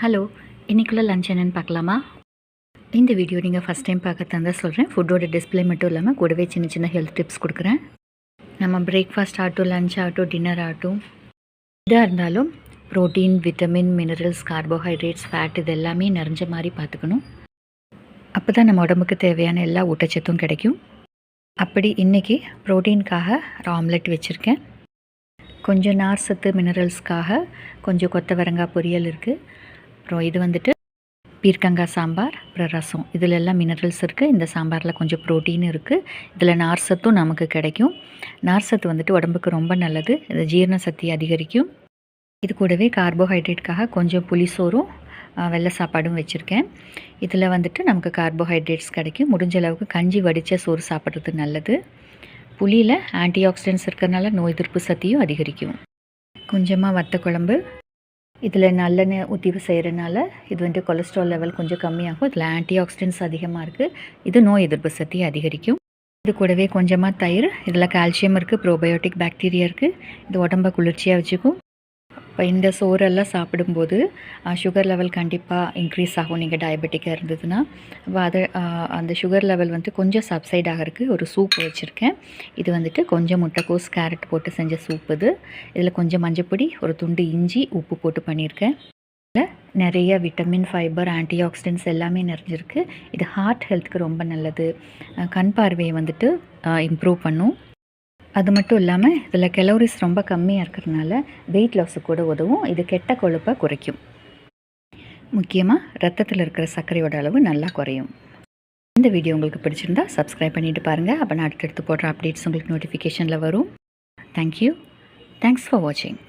Hello, இன்றைக்குள்ள lunch என்னென்னு பார்க்கலாமா? இந்த வீடியோ நீங்கள் ஃபஸ்ட் டைம் பார்க்க தான் சொல்கிறேன். ஃபுட்டோட டிஸ்பிளே மட்டும் இல்லாமல் கூடவே சின்ன சின்ன ஹெல்த் டிப்ஸ் கொடுக்குறேன். நம்ம பிரேக்ஃபாஸ்ட் ஆகட்டும், லஞ்ச் ஆகட்டும், டின்னர் ஆகட்டும், எதாக இருந்தாலும் protein, vitamin, minerals, carbohydrates, fat இது எல்லாமே நிறைஞ்ச மாதிரி பார்த்துக்கணும். அப்போ தான் நம்ம உடம்புக்கு தேவையான எல்லா ஊட்டச்சத்தும் கிடைக்கும். அப்படி இன்றைக்கி ப்ரோட்டீனுக்காக ஆம்லெட் வச்சுருக்கேன். கொஞ்சம் நார் சத்து மினரல்ஸ்க்காக கொஞ்சம் கொத்தவரங்காய் பொரியல் இருக்குது. அப்புறம் இது வந்துட்டு பீர்க்கங்காய் சாம்பார், அப்புறம் ரசம். இதில் எல்லாம் மினரல்ஸ் இருக்குது. இந்த சாம்பாரில் கொஞ்சம் ப்ரோட்டீன் இருக்குது. இதில் நார் சத்தும் நமக்கு கிடைக்கும். நார் சத்து வந்துட்டு உடம்புக்கு ரொம்ப நல்லது. இது ஜீரண சக்தி அதிகரிக்கும். இது கூடவே கார்போஹைட்ரேட்காக கொஞ்சம் புளிசோறும் வெள்ளை சாப்பாடும் வச்சுருக்கேன். இதில் வந்துட்டு நமக்கு கார்போஹைட்ரேட்ஸ் கிடைக்கும். முடிஞ்ச அளவுக்கு கஞ்சி வடித்த சோறு சாப்பிட்றது நல்லது. புளியில் ஆன்டி ஆக்சிடென்ட்ஸ் இருக்கிறதுனால நோய் எதிர்ப்பு சக்தியும் அதிகரிக்கும். கொஞ்சமாக வத்த குழம்பு, இதில் நல்லெண்ணெய் ஊற்றி செய்கிறனால இது வந்துட்டு கொலஸ்ட்ரால் லெவல் கொஞ்சம் கம்மியாகும். இதில் ஆன்டி ஆக்சிடென்ட்ஸ் அதிகமாக இருக்குது. இது நோய் எதிர்ப்பு சக்தியை அதிகரிக்கும். இது கூடவே கொஞ்சமாக தயிர், இதில் கால்சியம் இருக்குது, ப்ரோபயோட்டிக் பாக்டீரியா இருக்குது. இது உடம்பை குளிர்ச்சியாக வச்சுக்கும். இப்போ இந்த சோறெல்லாம் சாப்பிடும்போது சுகர் லெவல் கண்டிப்பாக இன்க்ரீஸ் ஆகும். நீங்கள் டயபெட்டிக்காக இருந்ததுன்னா அப்போ அதை அந்த சுகர் லெவல் வந்து கொஞ்சம் சப்சைட் ஆகிறதுக்கு ஒரு சூப் வச்சுருக்கேன். இது வந்துட்டு கொஞ்சம் முட்டைக்கோஸ், கேரட் போட்டு செஞ்ச சூப் இது. இதில் கொஞ்சம் மஞ்சப்பொடி, ஒரு துண்டு இஞ்சி, உப்பு போட்டு பண்ணியிருக்கேன். இதில் நிறைய விட்டமின், ஃபைபர், ஆன்டி ஆக்சிடென்ட்ஸ் எல்லாமே நிறைஞ்சிருக்கு. இது ஹார்ட் ஹெல்த்துக்கு ரொம்ப நல்லது. கண் பார்வையை வந்துட்டு இம்ப்ரூவ் பண்ணும். அது மட்டும் இல்லாமல் இதில் கலோரிஸ் ரொம்ப கம்மியாக இருக்கிறதுனால வெயிட் லாஸுக்கு கூட உதவும். இது கெட்ட கொழுப்பை குறைக்கும். முக்கியமாக ரத்தத்தில் இருக்கிற சர்க்கரையோட அளவு நல்லா குறையும். இந்த வீடியோ உங்களுக்கு பிடிச்சிருந்தா சப்ஸ்கிரைப் பண்ணிவிட்டு பாருங்கள். அப்போ நான் அடுத்தடுத்து போடுற அப்டேட்ஸ் உங்களுக்கு நோட்டிஃபிகேஷனில் வரும். தேங்க்யூ. தேங்க்ஸ் ஃபார் வாட்சிங்.